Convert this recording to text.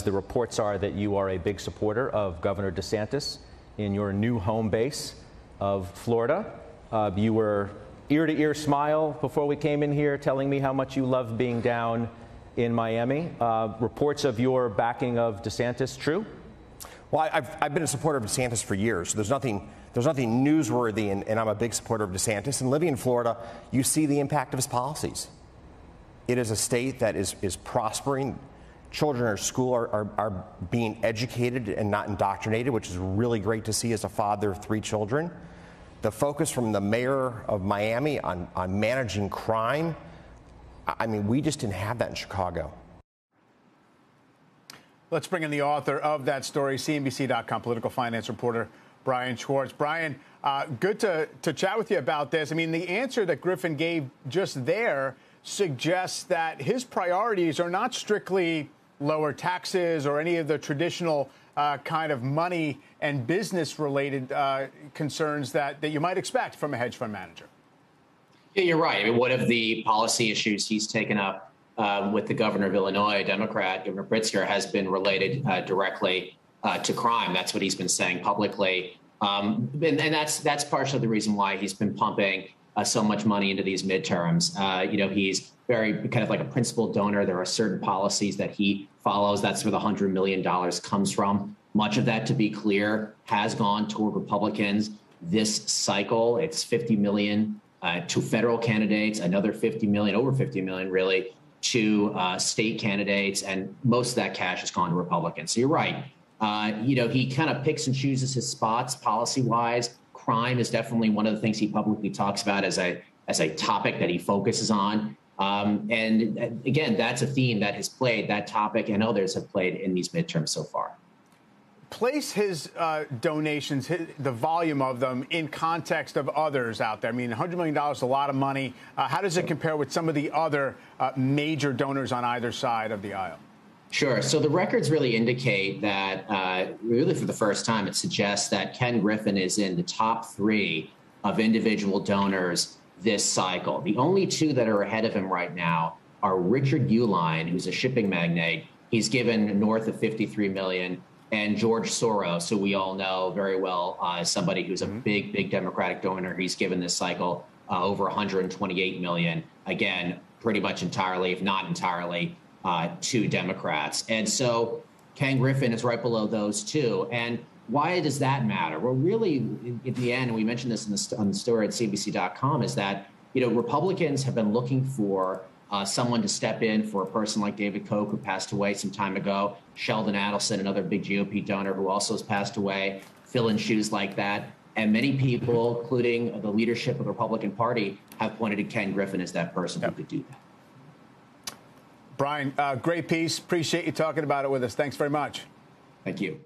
The reports are that you are a big supporter of Governor DeSantis in your new home base of Florida. You were ear-to-ear smile before we came in here telling me how much you love being down in Miami. Reports of your backing of DeSantis true? Well, I've been a supporter of DeSantis for years. So there's nothing newsworthy, and I'm a big supporter of DeSantis. And living in Florida, you see the impact of his policies. It is a state that is prospering. Children at school are being educated and not indoctrinated, which is really great to see as a father of 3 children. The focus from the mayor of Miami on managing crime, I mean, we just didn't have that in Chicago. Let's bring in the author of that story, CNBC.com political finance reporter Brian Schwartz. Brian, good to chat with you about this. I mean, the answer that Griffin gave just there suggests that his priorities are not strictly lower taxes or any of the traditional kind of money and business related concerns that you might expect from a hedge fund manager. Yeah, you're right. I mean, one of the policy issues he's taken up with the governor of Illinois, a Democrat, Governor Pritzker, has been related directly to crime. That's what he's been saying publicly. And that's partially the reason why he's been pumping so much money into these midterms. He's very kind of like a principal donor. There are certain policies that he follows. That's where the $100 million comes from. Much of that, to be clear, has gone toward Republicans this cycle. It's $50 million to federal candidates, another $50 million, over $50 million, really, to state candidates. And most of that cash has gone to Republicans. So you're right. He kind of picks and chooses his spots policy-wise. Crime is definitely one of the things he publicly talks about as a topic that he focuses on. And again, that's a theme that has played, that topic and others have played in these midterms so far. Place his donations, the volume of them, in context of others out there. I mean, $100 million is a lot of money. How does it compare with some of the other major donors on either side of the aisle? Sure. So the records really indicate that, really for the first time, it suggests that Ken Griffin is in the top 3 of individual donors this cycle. The only 2 that are ahead of him right now are Richard Uihlein, who's a shipping magnate. He's given north of $53 million, and George Soros, who we all know very well, somebody who's a big Democratic donor. He's given this cycle over $128 million. Again, pretty much entirely, if not entirely, to Democrats. And so Ken Griffin is right below those 2. And why does that matter? Well, really, in the end, and we mentioned this on the story at CNBC.com, is that, Republicans have been looking for someone to step in for a person like David Koch, who passed away some time ago, Sheldon Adelson, another big GOP donor who also has passed away, fill in shoes like that. And many people, including the leadership of the Republican Party, have pointed to Ken Griffin as that person who could do that. Brian, great piece. Appreciate you talking about it with us. Thanks very much. Thank you.